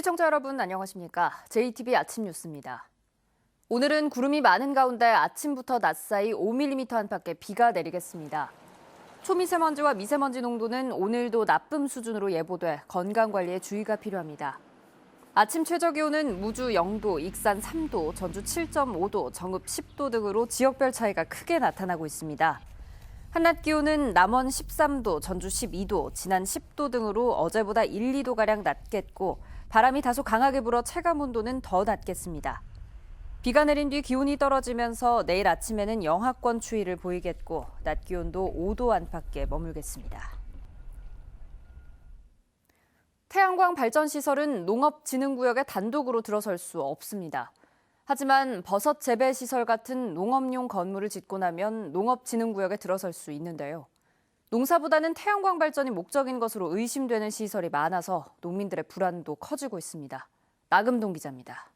시청자 여러분 안녕하십니까? JTB 아침 뉴스입니다. 오늘은 구름이 많은 가운데 아침부터 낮 사이 5mm 안팎의 비가 내리겠습니다. 초미세먼지와 미세먼지 농도는 오늘도 나쁨 수준으로 예보돼 건강관리에 주의가 필요합니다. 아침 최저기온은 무주 0도, 익산 3도, 전주 7.5도, 정읍 10도 등으로 지역별 차이가 크게 나타나고 있습니다. 한낮 기온은 남원 13도, 전주 12도, 진안 10도 등으로 어제보다 1, 2도가량 낮겠고 바람이 다소 강하게 불어 체감온도는 더 낮겠습니다. 비가 내린 뒤 기온이 떨어지면서 내일 아침에는 영하권 추위를 보이겠고 낮 기온도 5도 안팎에 머물겠습니다. 태양광 발전시설은 농업진흥구역에 단독으로 들어설 수 없습니다. 하지만 버섯 재배시설 같은 농업용 건물을 짓고 나면 농업진흥구역에 들어설 수 있는데요. 농사보다는 태양광 발전이 목적인 것으로 의심되는 시설이 많아서 농민들의 불안도 커지고 있습니다. 나금동 기자입니다.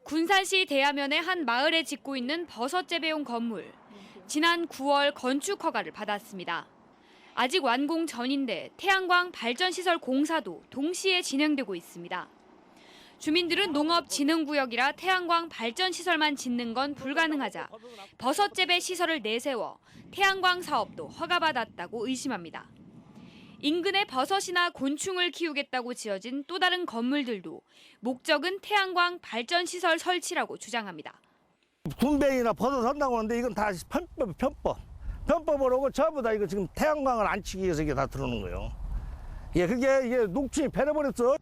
군산시 대야면의 한 마을에 짓고 있는 버섯 재배용 건물. 지난 9월 건축 허가를 받았습니다. 아직 완공 전인데 태양광 발전시설 공사도 동시에 진행되고 있습니다. 주민들은 농업진흥구역이라 태양광 발전시설만 짓는 건 불가능하자 버섯 재배 시설을 내세워 태양광 사업도 허가받았다고 의심합니다. 인근에 버섯이나 곤충을 키우겠다고 지어진 또 다른 건물들도 목적은 태양광 발전시설 설치라고 주장합니다. 군뱅이나 버섯 한다고 하는데 이건 다 편법. 편법으로 오고 전부 다 이거 지금 태양광을 안 치기 위해서 이게 다 들어오는 거예요. 이게 녹취 배려버렸어.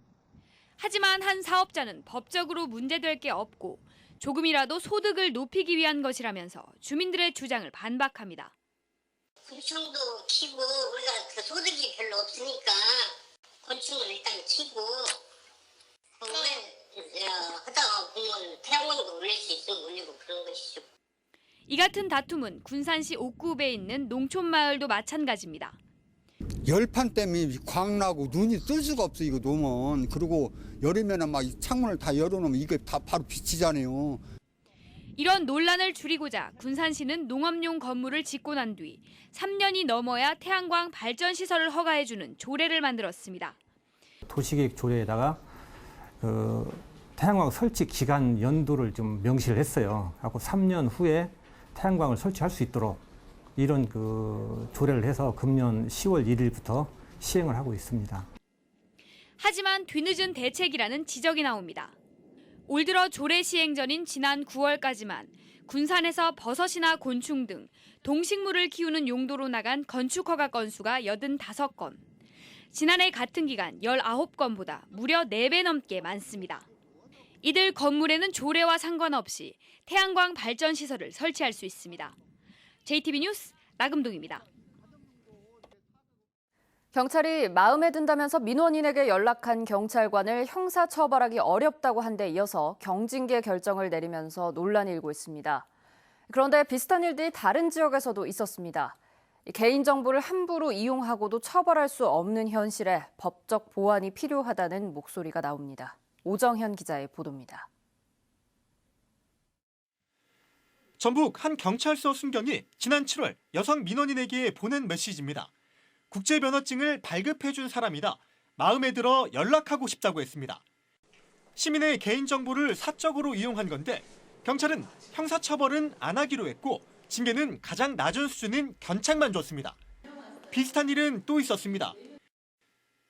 하지만 한 사업자는 법적으로 문제될 게 없고 조금이라도 소득을 높이기 위한 것이라면서 주민들의 주장을 반박합니다. 곤충도 키고 우리가 그 소득이 별로 없으니까 곤충은 일단 키고 왜 하다가 보면 태양광도 올릴 수 있으면 올리고 그런 것이죠. 이 같은 다툼은 군산시 옥구읍에 있는 농촌마을도 마찬가지입니다. 열판 때문에 광나고 눈이 뜰 수가 없어 이거 놓으면. 그리고 여름에는 막 창문을 다 열어놓으면 이게 다 바로 비치잖아요. 이런 논란을 줄이고자 군산시는 농업용 건물을 짓고 난 뒤 3년이 넘어야 태양광 발전시설을 허가해주는 조례를 만들었습니다. 도시계획 조례에다가 태양광 설치 기간 연도를 좀 명시를 했어요. 하고 3년 후에 태양광을 설치할 수 있도록 이런 조례를 해서 금년 10월 1일부터 시행을 하고 있습니다. 하지만 뒤늦은 대책이라는 지적이 나옵니다. 올 들어 조례 시행 전인 지난 9월까지만 군산에서 버섯이나 곤충 등 동식물을 키우는 용도로 나간 건축 허가 건수가 85건. 지난해 같은 기간 19건보다 무려 4배 넘게 많습니다. 이들 건물에는 조례와 상관없이 태양광 발전 시설을 설치할 수 있습니다. JTB 뉴스 나금동입니다. 경찰이 마음에 든다면서 민원인에게 연락한 경찰관을 형사처벌하기 어렵다고 한 데 이어서 경징계 결정을 내리면서 논란이 일고 있습니다. 그런데 비슷한 일들이 다른 지역에서도 있었습니다. 개인정보를 함부로 이용하고도 처벌할 수 없는 현실에 법적 보완이 필요하다는 목소리가 나옵니다. 오정현 기자의 보도입니다. 전북 한 경찰서 순경이 지난 7월 여성 민원인에게 보낸 메시지입니다. 국제면허증을 발급해준 사람이다. 마음에 들어 연락하고 싶다고 했습니다. 시민의 개인정보를 사적으로 이용한 건데 경찰은 형사처벌은 안 하기로 했고 징계는 가장 낮은 수준인 견책만 줬습니다. 비슷한 일은 또 있었습니다.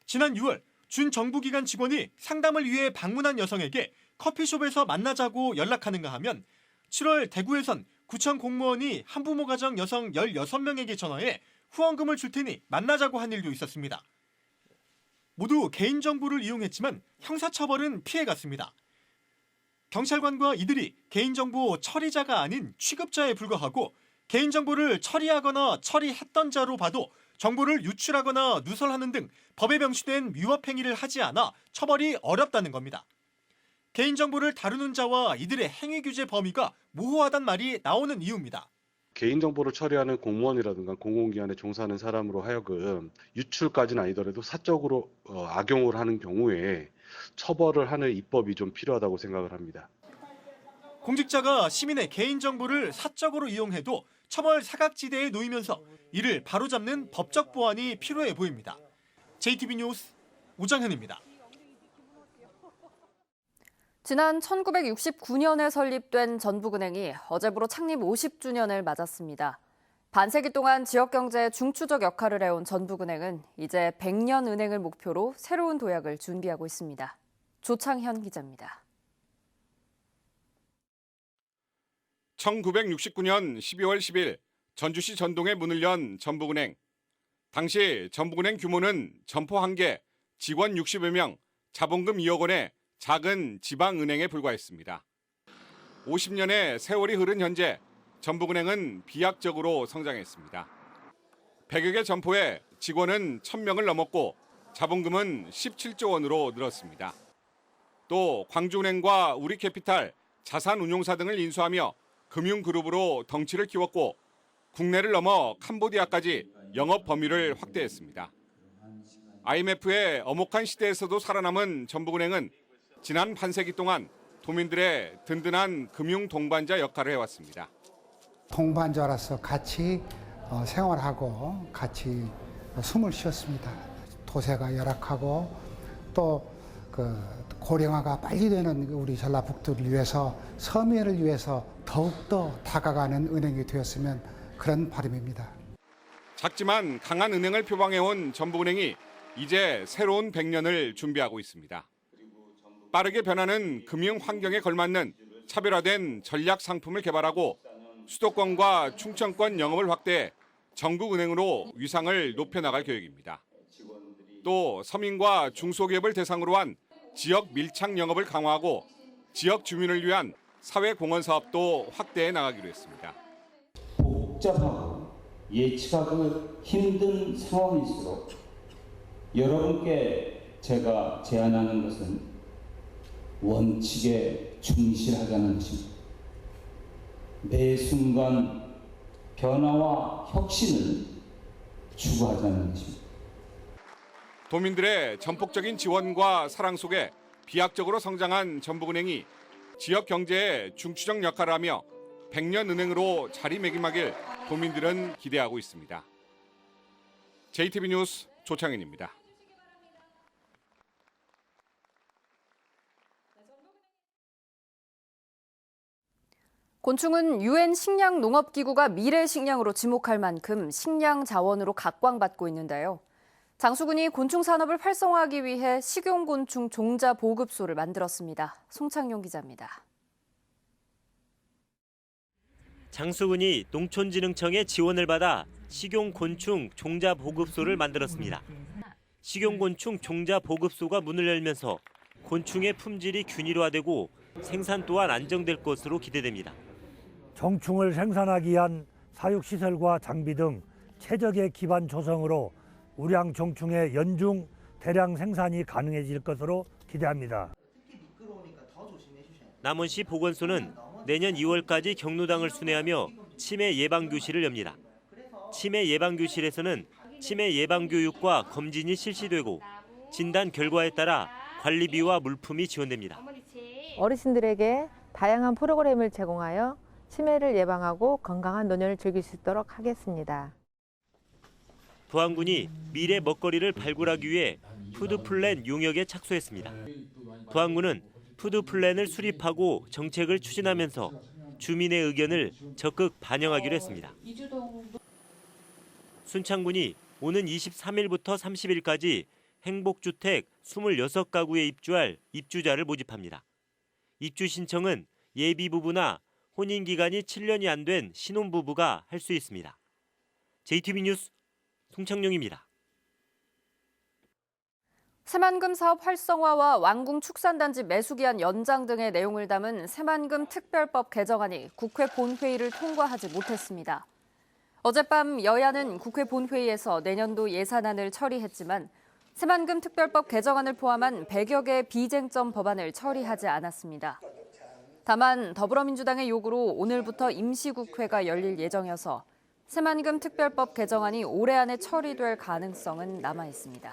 지난 6월 준 정부기관 직원이 상담을 위해 방문한 여성에게 커피숍에서 만나자고 연락하는가 하면 7월 대구에선 구청 공무원이 한부모 가정 여성 16명에게 전화해 후원금을 줄 테니 만나자고 한 일도 있었습니다. 모두 개인정보를 이용했지만 형사처벌은 피해갔습니다. 경찰관과 이들이 개인정보 처리자가 아닌 취급자에 불과하고 개인정보를 처리하거나 처리했던 자로 봐도 정보를 유출하거나 누설하는 등 법에 명시된 위법행위를 하지 않아 처벌이 어렵다는 겁니다. 개인정보를 다루는 자와 이들의 행위규제 범위가 모호하단 말이 나오는 이유입니다. 개인정보를 처리하는 공무원이라든가 공공기관에 종사하는 사람으로 하여금 유출까지는 아니더라도 사적으로 악용을 하는 경우에 처벌을 하는 입법이 좀 필요하다고 생각을 합니다. 공직자가 시민의 개인정보를 사적으로 이용해도 처벌 사각지대에 놓이면서 이를 바로잡는 법적 보완이 필요해 보입니다. JTB 뉴스 오정현입니다. 지난 1969년에 설립된 전북은행이 어제부로 창립 50주년을 맞았습니다. 반세기 동안 지역 경제에 중추적 역할을 해온 전북은행은 이제 100년 은행을 목표로 새로운 도약을 준비하고 있습니다. 조창현 기자입니다. 1969년 12월 10일 전주시 전동에 문을 연 전북은행. 당시 전북은행 규모는 점포 1개, 직원 60여 명, 자본금 2억 원의 작은 지방은행에 불과했습니다. 50년의 세월이 흐른 현재 전북은행은 비약적으로 성장했습니다. 100여 개 점포에 직원은 1000명을 넘었고 자본금은 17조 원으로 늘었습니다. 또 광주은행과 우리캐피탈, 자산운용사 등을 인수하며 금융그룹으로 덩치를 키웠고 국내를 넘어 캄보디아까지 영업 범위를 확대했습니다. IMF의 엄혹한 시대에서도 살아남은 전북은행은 지난 반세기 동안 도민들의 든든한 금융 동반자 역할을 해왔습니다. 동반자로서 같이 생활하고 같이 숨을 쉬었습니다. 도세가 열악하고 또 고령화가 빨리 되는 우리 전라북도를 위해서 서민을 위해서 더욱더 다가가는 은행이 되었으면 그런 바람입니다. 작지만 강한 은행을 표방해온 전북은행이 이제 새로운 100년을 준비하고 있습니다. 빠르게 변하는 금융 환경에 걸맞는 차별화된 전략 상품을 개발하고 수도권과 충청권 영업을 확대해 전국은행으로 위상을 높여나갈 계획입니다. 또 서민과 중소기업을 대상으로 한 지역 밀착 영업을 강화하고 지역 주민을 위한 사회공헌 사업도 확대해 나가기로 했습니다. 복잡하고 예측하기 힘든 상황일수록 여러분께 제가 제안하는 것은 원칙에 충실하자는 것입니다. 매 순간 변화와 혁신을 추구하자는 것입니다. 도민들의 전폭적인 지원과 사랑 속에 비약적으로 성장한 전북은행이 지역 경제에 중추적 역할을 하며 100년 은행으로 자리매김하길 도민들은 기대하고 있습니다. JTB 뉴스 조창현입니다. 곤충은 UN 식량농업기구가 미래 식량으로 지목할 만큼 식량 자원으로 각광받고 있는데요. 장수군이 곤충 산업을 활성화하기 위해 식용곤충 종자 보급소를 만들었습니다. 송창용 기자입니다. 장수군이 농촌진흥청의 지원을 받아 식용곤충 종자 보급소를 만들었습니다. 식용곤충 종자 보급소가 문을 열면서 곤충의 품질이 균일화되고 생산 또한 안정될 것으로 기대됩니다. 정충을 생산하기 위한 사육시설과 장비 등 최적의 기반 조성으로 우량 정충의 연중 대량 생산이 가능해질 것으로 기대합니다. 남원시 보건소는 내년 2월까지 경로당을 순회하며 치매 예방교실을 엽니다. 치매 예방교실에서는 치매 예방교육과 검진이 실시되고 진단 결과에 따라 관리비와 물품이 지원됩니다. 어르신들에게 다양한 프로그램을 제공하여 치매를 예방하고 건강한 노년을 즐길 수 있도록 하겠습니다. 부안군이 미래 먹거리를 발굴하기 위해 푸드플랜 용역에 착수했습니다. 부안군은 푸드플랜을 수립하고 정책을 추진하면서 주민의 의견을 적극 반영하기로 했습니다. 순창군이 오는 23일부터 30일까지 행복주택 26가구에 입주할 입주자를 모집합니다. 입주 신청은 예비부부나 혼인기간이 7년이 안 된 신혼부부가 할 수 있습니다. JTB 뉴스 송창용입니다. 새만금 사업 활성화와 완궁 축산단지 매수기한 연장 등의 내용을 담은 새만금 특별법 개정안이 국회 본회의를 통과하지 못했습니다. 어젯밤 여야는 국회 본회의에서 내년도 예산안을 처리했지만 새만금 특별법 개정안을 포함한 100여 개의 비쟁점 법안을 처리하지 않았습니다. 다만 더불어민주당의 요구로 오늘부터 임시국회가 열릴 예정이어서 새만금 특별법 개정안이 올해 안에 처리될 가능성은 남아 있습니다.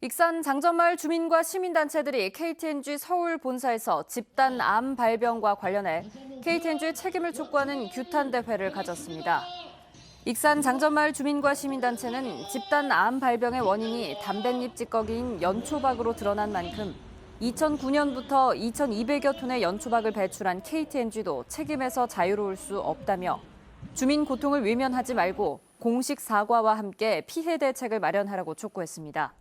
익산 장전마을 주민과 시민단체들이 KTNG 서울 본사에서 집단 암 발병과 관련해 KTNG의 책임을 촉구하는 규탄 대회를 가졌습니다. 익산 장전마을 주민과 시민단체는 집단 암 발병의 원인이 담뱃잎 찌꺼기인 연초박으로 드러난 만큼 2009년부터 2,200여 톤의 연초박을 배출한 KTNG도 책임에서 자유로울 수 없다며 주민 고통을 외면하지 말고 공식 사과와 함께 피해 대책을 마련하라고 촉구했습니다.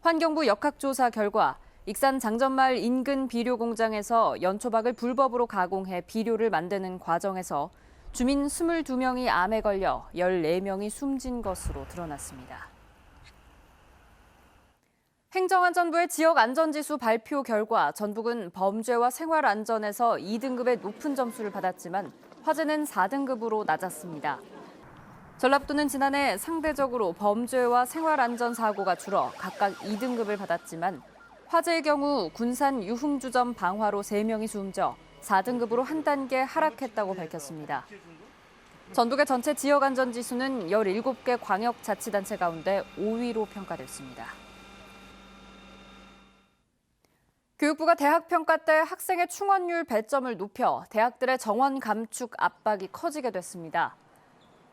환경부 역학조사 결과 익산 장전마을 인근 비료 공장에서 연초박을 불법으로 가공해 비료를 만드는 과정에서 주민 22명이 암에 걸려 14명이 숨진 것으로 드러났습니다. 행정안전부의 지역안전지수 발표 결과 전북은 범죄와 생활안전에서 2등급의 높은 점수를 받았지만 화재는 4등급으로 낮았습니다. 전라북도는 지난해 상대적으로 범죄와 생활안전 사고가 줄어 각각 2등급을 받았지만 화재의 경우 군산 유흥주점 방화로 3명이 숨져 4등급으로 한 단계 하락했다고 밝혔습니다. 전북의 전체 지역안전지수는 17개 광역자치단체 가운데 5위로 평가됐습니다. 교육부가 대학평가 때 학생의 충원율 배점을 높여 대학들의 정원 감축 압박이 커지게 됐습니다.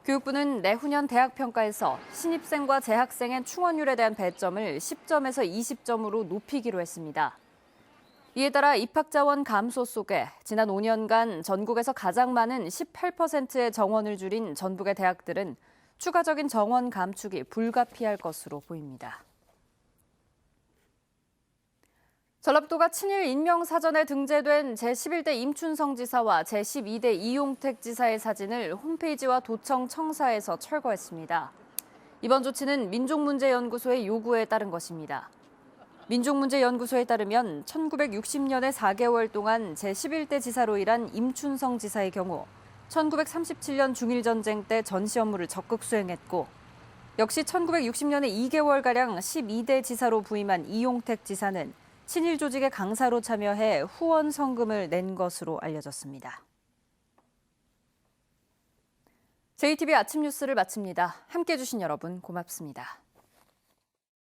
교육부는 내후년 대학평가에서 신입생과 재학생의 충원율에 대한 배점을 10점에서 20점으로 높이기로 했습니다. 이에 따라 입학자원 감소 속에 지난 5년간 전국에서 가장 많은 18%의 정원을 줄인 전북의 대학들은 추가적인 정원 감축이 불가피할 것으로 보입니다. 전라북도가 친일 인명사전에 등재된 제11대 임춘성 지사와 제12대 이용택 지사의 사진을 홈페이지와 도청 청사에서 철거했습니다. 이번 조치는 민족문제연구소의 요구에 따른 것입니다. 민족문제연구소에 따르면 1960년에 4개월 동안 제11대 지사로 일한 임춘성 지사의 경우 1937년 중일전쟁 때 전시 업무를 적극 수행했고 역시 1960년에 2개월가량 12대 지사로 부임한 이용택 지사는 친일 조직의 강사로 참여해 후원 성금을 낸 것으로 알려졌습니다. JTBC 아침 뉴스를 마칩니다. 함께해 주신 여러분 고맙습니다.